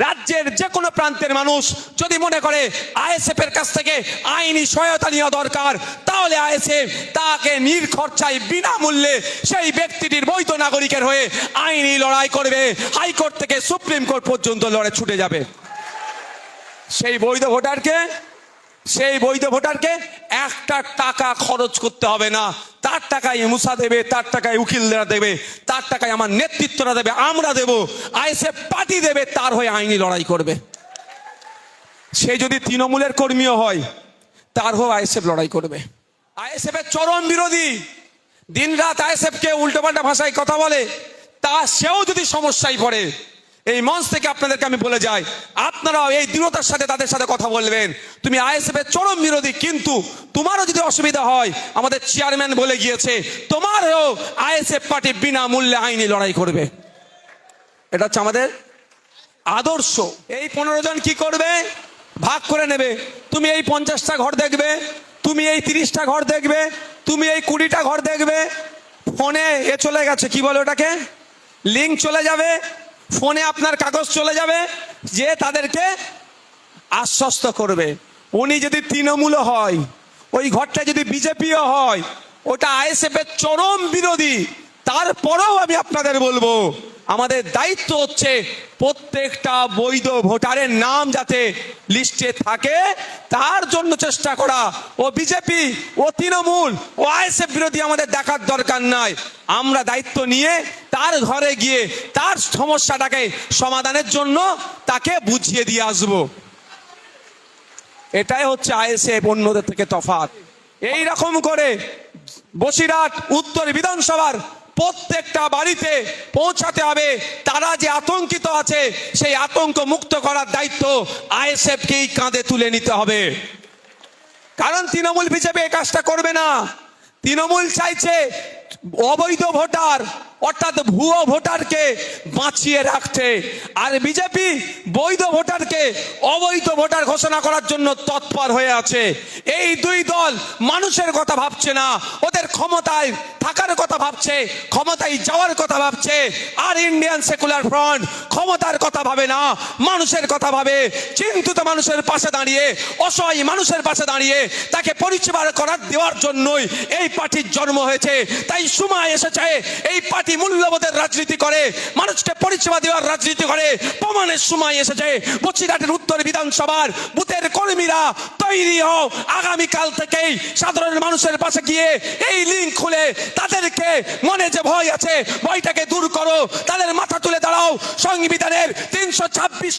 রাজ্যের যে কোনো প্রান্তের মানুষ যদি মনে করে আইএসএফ এর কাছ থেকে আইনি সহায়তা নেওয়া দরকার, তাহলে আইএসএফ তাকে নির্খরচায় বিনামূল্যে সেই ব্যক্তিটির বৈধ নাগরিকের হয়ে আইনি লড়াই করবে, হাইকোর্ট থেকে সুপ্রিম কোর্ট পর্যন্ত লড়ে ছুটে যাবে। সেই বৈধ ভোটারকে একটা টাকা খরচ করতে হবে না, তার টাকায় মুসা দেবে, তার টাকায় উকিলরা দেবে, তার টাকায় আমার নেতৃত্বরা দেবে, আমরা দেব, আইএসএফ পার্টি দেবে, তার হয়ে আইনি লড়াই করবে। সে যদি তৃণমূলের কর্মীও হয়, তার হয়ে আইএসএফ লড়াই করবে। আইএসএফ এর চরম বিরোধী, দিনরাত আইএসএফ কে উল্টোপাল্টা ভাষায় কথা বলে, তা সেও যদি সমস্যায় পড়ে, এই মঞ্চ থেকে আপনাদেরকে আমি বলে যাই, আপনারাও এই দৃঢ়তার সাথে তাদের সাথে কথা বলবেন। তুমি আইএসএফ এর চরম বিরোধী, কিন্তু তোমারও যদি অসুবিধা হয়, আমাদের চেয়ারম্যান বলে গিয়েছে, তোমারও আইএসএফ পার্টি বিনামূল্যে আইনি লড়াই করবে। এটা হচ্ছে আমাদের আদর্শ। এই 15 জন কি করবে? ভাগ করে নেবে। তুমি এই 50টা ঘর দেখবে, তুমি এই 30টা ঘর দেখবে, তুমি এই 20টা ঘর দেখবে। ফোনে চলে গেছে, কি বলে ওটাকে, লিঙ্ক চলে যাবে, ফোনে আপনার কাগজ চলে যাবে, যে তাদেরকে আশ্বস্ত করবে। উনি যদি তৃণমূল হয়, ওই ঘরটা যদি বিজেপিও হয়, ওটা আইএসএফ এর চরম বিরোধী, তারপরেও আমি আপনাদের বলবো, আমাদের দায়িত্ব হচ্ছে প্রত্যেকটা বৈধ ভোটারের নাম যাতে লিস্টে থাকে, তার জন্য চেষ্টা করা। ও বিজেপি, ও তৃণমূল, ও আইএসএফ বিরোধী আমাদের দেখার দরকার নাই। আমরা দায়িত্ব নিয়ে তার ঘরে গিয়ে তার সমস্যাটাকে সমাধানের জন্য তাকে বুঝিয়ে দিয়ে আসবো। এটাই হচ্ছে আইএসএফ অন্যদের থেকে তফাৎ। এই রকম করে বসিরহাট উত্তর বিধানসভার প্রত্যেকটা বাড়িতে পৌঁছাতে হবে। তারা যে আতঙ্কিত আছে, সেই আতঙ্ক মুক্ত করার দায়িত্ব আইএসএফকেই কাঁধে তুলে নিতে হবে। কারণ তৃণমূল বিজেপি এই কাজটা করবে না। তৃণমূল চাইছে অবৈধ ভোটার অর্থাৎ ভুয়ো ভোটারকে বাঁচিয়ে রাখতে, আর বিজেপি বৈধ ভোটারকে অবৈধ ভোটার ঘোষণা করার জন্য তৎপর হয়ে আছে। এই দুই দল মানুষের কথা ভাবছে না, ওদের ক্ষমতায় থাকার কথা ভাবছে, ক্ষমতায় যাওয়ার কথা ভাবছে। আর ইন্ডিয়ান সেকুলার ফ্রন্ট ক্ষমতার কথা ভাবে না, মানুষের কথা ভাবে। চিন্তিত মানুষের পাশে দাঁড়িয়ে, অসহায় মানুষের পাশে দাঁড়িয়ে তাকে পরিষেবা করার দেওয়ার জন্যই এই পার্টির জন্ম হয়েছে। তাই সময় এসেছে এই পার্টি মূল্যবোধের রাজনীতি করে, মানুষকে পরিষেবা দেওয়ার রাজনীতি করে। প্রমাণের সময় এসেছে। বসিরহাটের উত্তর বিধানসভার বুথের কর্মীরা তৈরি হও, আগামীকাল থেকেই সাধারণ মানুষের পাশে গিয়ে এই লিঙ্ক খুলে তাদেরকে মনে যে ভয় আছে, ভয়টাকে দূর করো, তাদের মাথা তুলে দাঁড়াও। সংবিধানের 326